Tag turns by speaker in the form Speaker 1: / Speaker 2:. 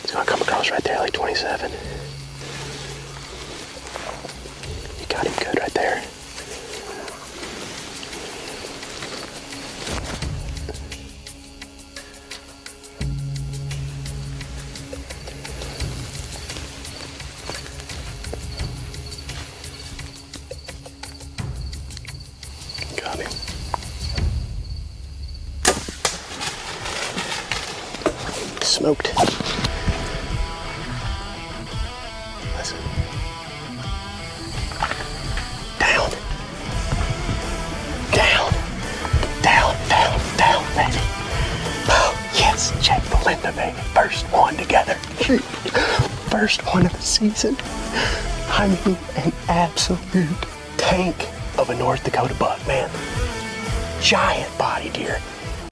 Speaker 1: It's gonna come across right there, like 27. You got him good right there. Got him. Smoked. Listen. Down. Down. Down, down, down, baby. Oh, yes, check Belinda, baby. First one together. First one of the season. I mean, an absolute tank of a North Dakota buck, man. Giant body deer.